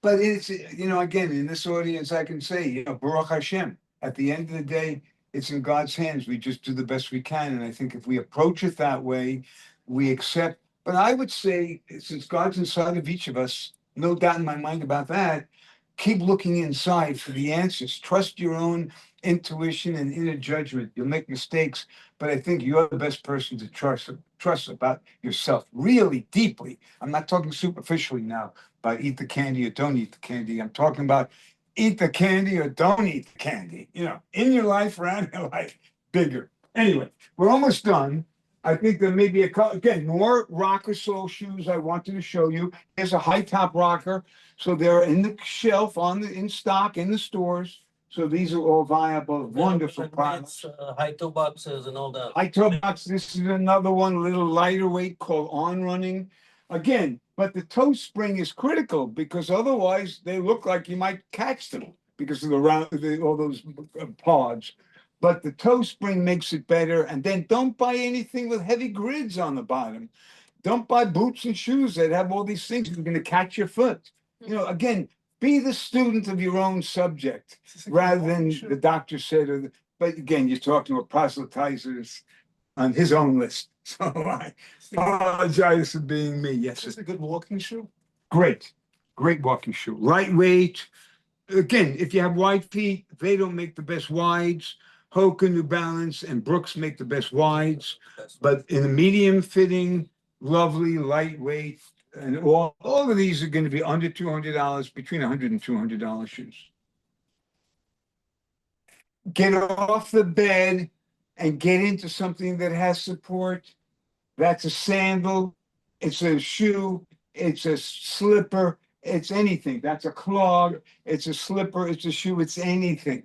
[SPEAKER 3] But it's, you know, again, in this audience, I can say, you know, Baruch Hashem, at the end of the day, it's in God's hands. We just do the best we can. And I think if we approach it that way, we accept. But I would say, since God's inside of each of us, no doubt in my mind about that, keep looking inside for the answers. Trust your own intuition and inner judgment. You'll make mistakes, but I think you're the best person to trust about yourself, really deeply. I'm not talking superficially now about eat the candy or don't eat the candy. I'm talking about eat the candy or don't eat the candy, you know, in your life, around your life, bigger. Anyway, we're almost done. I think there may be again, more rocker sole shoes I wanted to show you. There's a high top rocker. So they're in the shelf in stock in the stores. So these are all viable, wonderful products.
[SPEAKER 6] High toe boxes and all that.
[SPEAKER 3] High toe box, this is another one, a little lighter weight called On Running. Again, but the toe spring is critical because otherwise they look like you might catch them because of all those pods. But the toe spring makes it better. And then don't buy anything with heavy grids on the bottom. Don't buy boots and shoes that have all these things. You're going to catch your foot. You know, again, be the student of your own subject rather than the doctor said. But again, you're talking about proselytizers on his own list. So I apologize for being me. Yes,
[SPEAKER 2] It's a good walking shoe.
[SPEAKER 3] great, great walking shoe. Lightweight. Again, if you have wide feet, they don't make the best wides. Hoka, New Balance, and Brooks make the best wides. But in a medium fitting, lovely, lightweight, and all of these are going to be under $200, between $100 and $200 shoes. Get off the bed and get into something that has support. That's a sandal, it's a shoe, it's a slipper, it's anything. That's a clog, it's a slipper, it's a shoe, it's anything.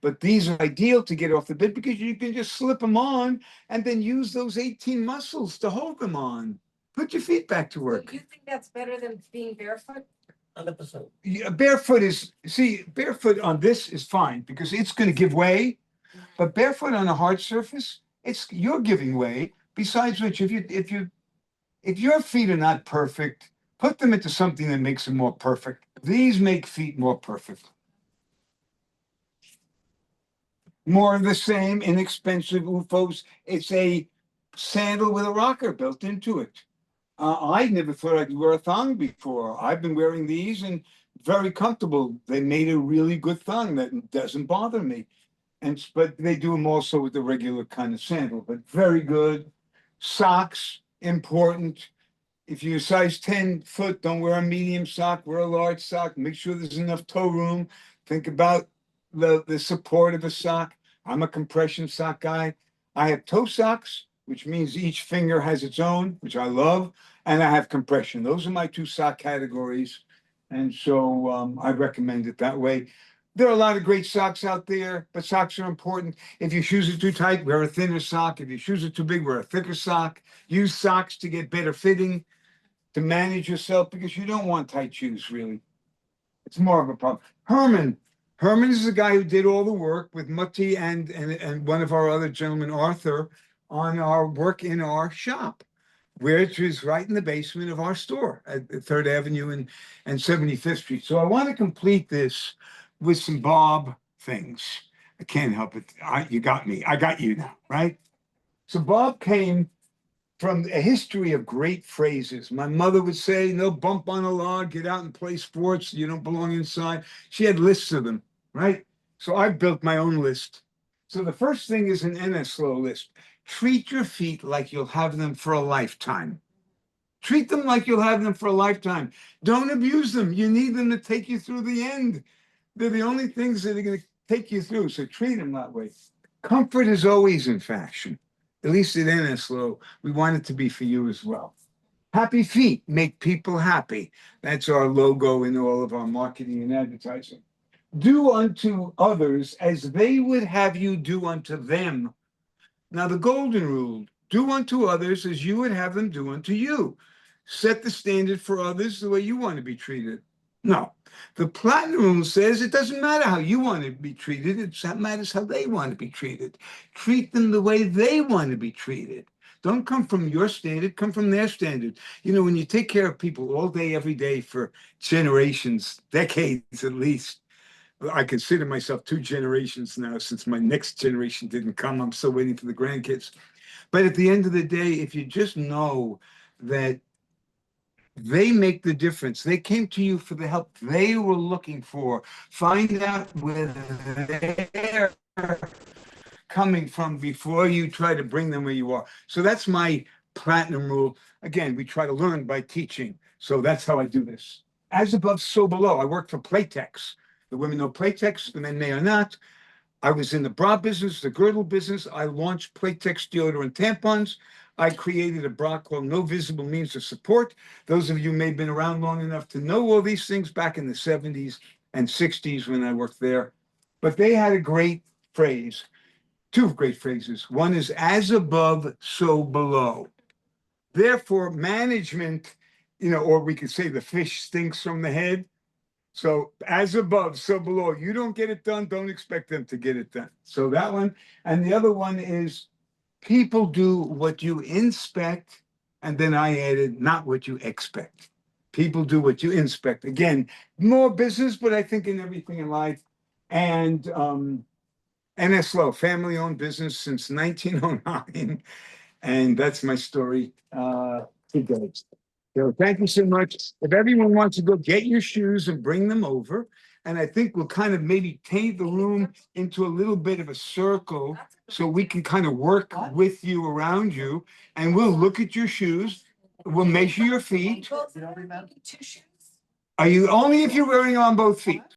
[SPEAKER 3] But these are ideal to get off the bed because you can just slip them on and then use those 18 muscles to hold them on. Put your feet back to
[SPEAKER 1] So
[SPEAKER 3] work.
[SPEAKER 1] you think that's better than being barefoot?
[SPEAKER 6] 100%.
[SPEAKER 3] Barefoot on this is fine because it's going to give way, but barefoot on a hard surface, you're giving way. Besides which, if your feet are not perfect, put them into something that makes them more perfect. These make feet more perfect. More of the same, inexpensive UFOs. It's a sandal with a rocker built into it. I never thought I could wear a thong before. I've been wearing these and very comfortable. They made a really good thong that doesn't bother me. But they do them also with the regular kind of sandal, but very good. Socks, important. If you're size 10 foot, don't wear a medium sock, wear a large sock. Make sure there's enough toe room. Think about the support of a sock. I'm a compression sock guy. I have toe socks, which means each finger has its own, which I love, and I have compression. Those are my two sock categories. And so I recommend it that way. There are a lot of great socks out there, but socks are important. If your shoes are too tight, wear a thinner sock. If your shoes are too big, wear a thicker sock. Use socks to get better fitting, to manage yourself, because you don't want tight shoes, really. It's more of a problem. Herman is the guy who did all the work with Mutti and one of our other gentlemen, Arthur, on our work in our shop, which is right in the basement of our store at 3rd Avenue and 75th Street. So I want to complete this with some Bob things. I can't help it. You got me. I got you now, right? So Bob came from a history of great phrases. My mother would say, no bump on a log, get out and play sports, you don't belong inside. She had lists of them, right? So I built my own list. So the first thing is an Eneslow list. Treat your feet like you'll have them for a lifetime. Treat them like you'll have them for a lifetime. Don't abuse them. You need them to take you through the end. They're the only things that are going to take you through, so treat them that way. Comfort is always in fashion. At least at Eneslow, we want it to be for you as well. Happy feet make people happy. That's our logo in all of our marketing and advertising. Do unto others as they would have you do unto them. Now, the golden rule, do unto others as you would have them do unto you. Set the standard for others the way you want to be treated. No, the platinum rule says it doesn't matter how you want to be treated. It matters how they want to be treated. Treat them the way they want to be treated. Don't come from your standard, come from their standard. You know, when you take care of people all day, every day for generations, decades at least, I consider myself 2 generations now since my next generation didn't come. I'm still waiting for the grandkids. But at the end of the day, if you just know that they make the difference. They came to you for the help they were looking for. Find out where they're coming from before you try to bring them where you are. So that's my platinum rule. Again, we try to learn by teaching. So that's how I do this. As above, so below. I work for Playtex, The women know Playtex, the men may or not. I was in the bra business, the girdle business. I launched Playtex deodorant tampons. I created a bra called No Visible Means of Support. Those of you may have been around long enough to know all these things back in the 70s and 60s when I worked there. But they had a great phrase, two great phrases. One is as above, so below. Therefore, management, or we could say the fish stinks from the head. So as above, so below. You don't get it done, don't expect them to get it done. So that one. And the other one is people do what you inspect. And then I added, not what you expect. People do what you inspect. Again, more business, but I think in everything in life. And Eneslow, family-owned business since 1909. And that's my story today. So thank you so much. If everyone wants to go get your shoes and bring them over, and I think we'll kind of maybe paint the room into a little bit of a circle so we can kind of work with you around you, and we'll look at your shoes. We'll measure your feet.
[SPEAKER 1] Two shoes?
[SPEAKER 3] Are you only if you're wearing on both feet?